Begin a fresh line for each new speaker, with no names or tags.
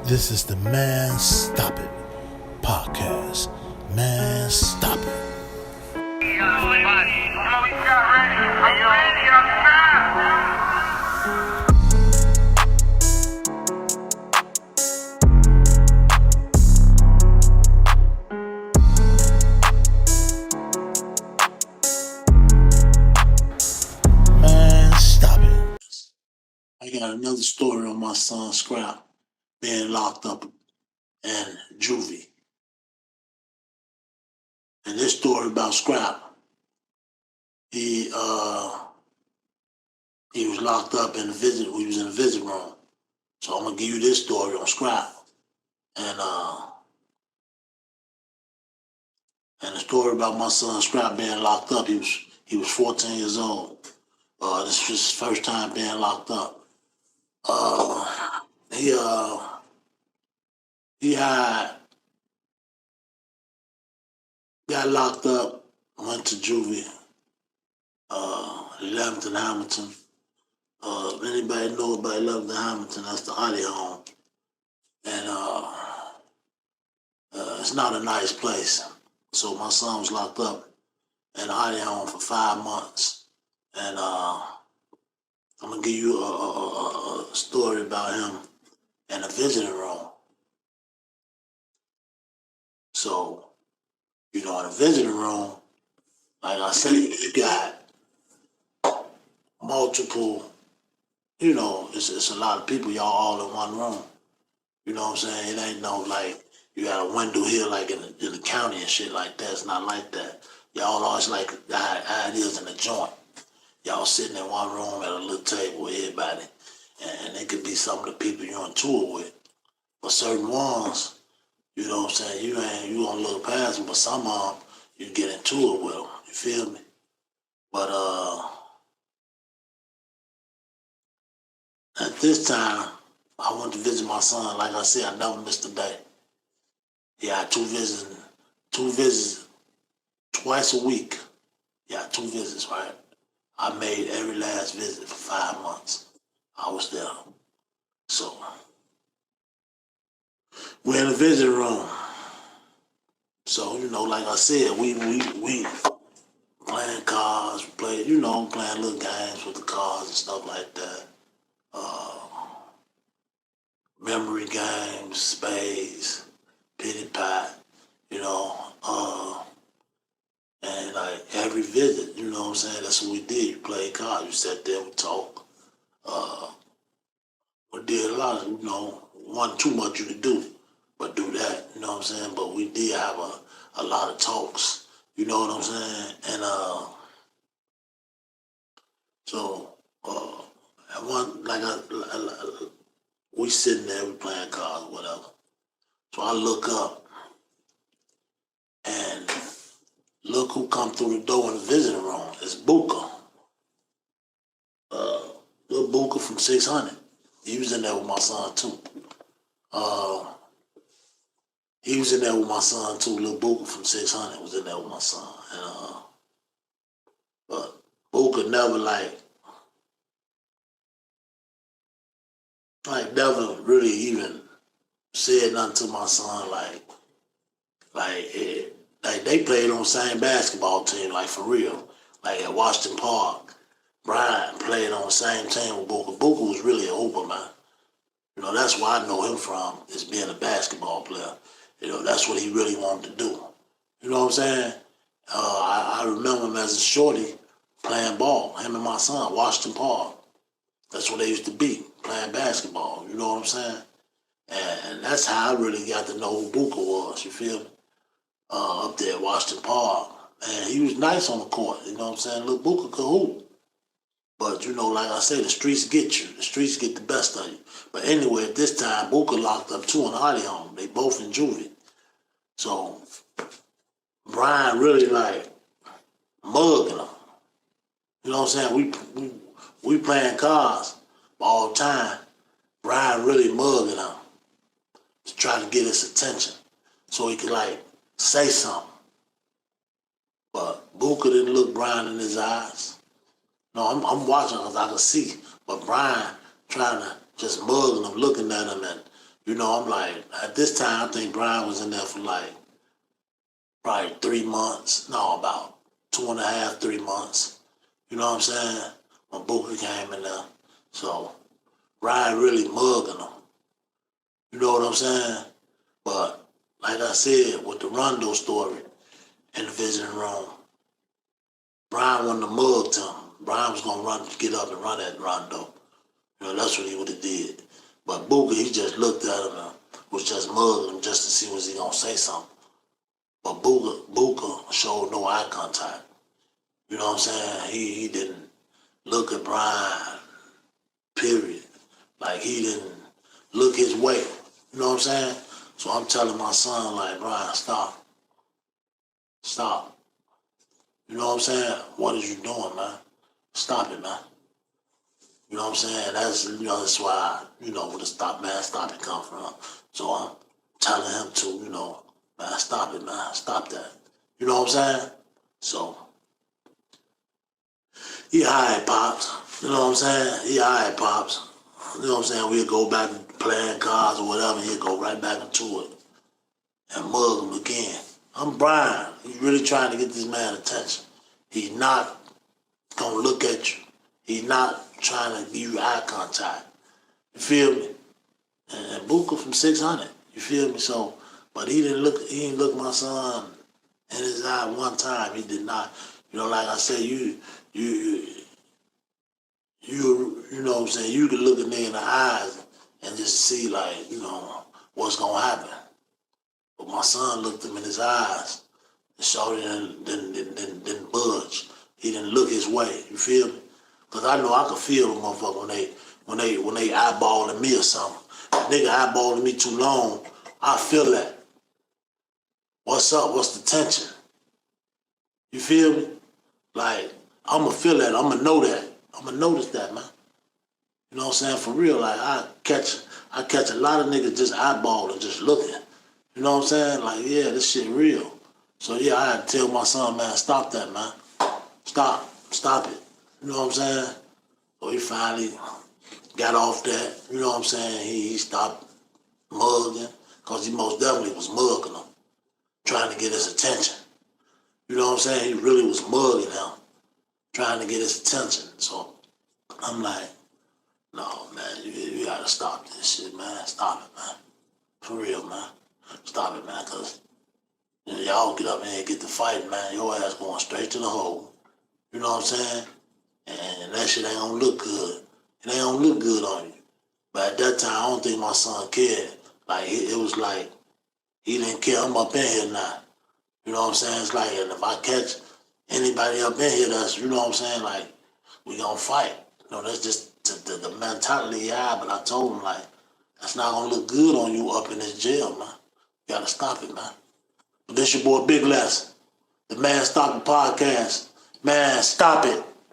This is the Man Stop It podcast. Man Stop It. Man Stop It. I got another story on my son Scrapp being locked up in juvie. And this story about Scrapp, he was locked up in the visit. We was in the visit room. So I'm gonna give you this story on Scrapp, and the story about my son Scrapp being locked up. He was 14 years old. This was his first time being locked up. He got locked up, went to juvie, 11th and Hamilton. Anybody know about 11th and Hamilton? That's the Audy Home. And it's not a nice place. So my son was locked up in the Audy Home for 5 months. And I'm going to give you a story about him in the visiting room. So, in the visiting room, like I said, you got multiple, it's a lot of people, y'all all in one room. You know what I'm saying? It ain't no, like, you got a window here, like, in the county and shit like that. It's not like that. Y'all always like how it is in the joint. Y'all sitting in one room at a little table with everybody. And it could be some of the people you're on tour with. But certain ones, you know what I'm saying, you gonna look past them, but some of them, you get into it with them. You feel me? But at this time, I went to visit my son. Like I said, I never missed a day. Yeah, two visits twice a week. Yeah, 2 visits, right? I made every last visit for 5 months. I was there. So, we're in the visiting room. So, like I said, we playing cards, playing little games with the cards and stuff like that. Memory games, spades, pity pot, and like every visit, you know what I'm saying? That's what we did. You played cards, you sat there, we talked. We did a lot of, wasn't too much you could do, but do that, you know what I'm saying? But we did have a lot of talks, you know what I'm saying? And so at one, we sitting there, we playing cards, whatever. So I look up and look who come through the door in the visiting room. It's Booka. Little Booka from 600. He was in there with my son too. He was in there with my son too. Little Booka from 600 was in there with my son. And but Booka never never really even said nothing to my son like they played on the same basketball team, like for real. Like at Washington Park, Brian played on the same team with Booka. Booka was really a hooper, man. That's where I know him from, is being a basketball player. That's what he really wanted to do. You know what I'm saying? I remember him as a shorty playing ball, him and my son, Washington Park. That's where they used to be, playing basketball. You know what I'm saying? And that's how I really got to know who Booka was, you feel me? Up there at Washington Park. And he was nice on the court, you know what I'm saying? Little Booka could hoop. But, like I say, the streets get you. The streets get the best of you. But anyway, at this time, Booka locked up too in Audy Home. They both in juvie. So, Brian really, mugging them. You know what I'm saying? We playing cards all the time. Brian really mugging them to try to get his attention so he could, say something. But Booka didn't look Brian in his eyes. No, I'm watching because I can see. But Brian trying to just mug him, looking at him and, You know, I'm like, at this time, I think Brian was in there for like probably 3 months. No, about 2.5, 3 months. You know what I'm saying? When Booka came in there. So Brian really mugging him. You know what I'm saying? But like I said, with the Rondo story in the visiting room, Brian wanted to mug him. Brian was gonna get up and run at Rondo. You know, that's what he would have did. But Booka, he just looked at him and was just mugging him just to see was he gonna say something. But Booka showed no eye contact. You know what I'm saying? He didn't look at Brian, period. Like he didn't look his way. You know what I'm saying? So I'm telling my son, like, Brian, stop. Stop. You know what I'm saying? What is you doing, man? Stop it, man. You know what I'm saying? That's why, with the stop, man, stop it come from. So I'm telling him to, man, stop it, man. Stop that. You know what I'm saying? So, he alright, Pops. You know what I'm saying? He alright, Pops. You know what I'm saying? We'll go back playing cards or whatever, and he'll go right back into it and mug him again. I'm Brian. He's really trying to get this man attention. He's not gonna look at you. He's not trying to give you eye contact. You feel me? And Booka from 600. You feel me? So, but he didn't look my son in his eye one time. He did not. Like I said, you know what I'm saying? You can look a nigga in the eyes and just see like, what's gonna happen. But my son looked him in his eyes. And Shorty didn't budge. He didn't look his way. You feel me? Cause I know I could feel the motherfucker when they eyeballing me or something. Nigga eyeballing me too long, I feel that. What's up? What's the tension? You feel me? Like, I'ma feel that. I'ma know that. I'ma notice that, man. You know what I'm saying? For real, like I catch a lot of niggas just eyeballing, just looking. You know what I'm saying? Like, yeah, this shit real. So yeah, I had to tell my son, man, stop that, man. Stop it. You know what I'm saying? So he finally got off that. You know what I'm saying? He stopped mugging, because he most definitely was mugging him, trying to get his attention. You know what I'm saying? He really was mugging him, trying to get his attention. So I'm like, no, man, you gotta stop this shit, man. Stop it, man. For real, man. Stop it, man, because y'all get up here and get to fighting, man. Your ass going straight to the hole. You know what I'm saying? And that shit ain't gonna look good. It ain't gonna look good on you. But at that time, I don't think my son cared. Like, it was like, he didn't care. I'm up in here now. You know what I'm saying? It's like, and if I catch anybody up in here that's, you know what I'm saying, like, we gonna fight. That's just the mentality he had. But I told him, like, that's not gonna look good on you up in this jail, man. You gotta stop it, man. But this your boy Big Les. The Man Stop the Podcast. Man, stop it.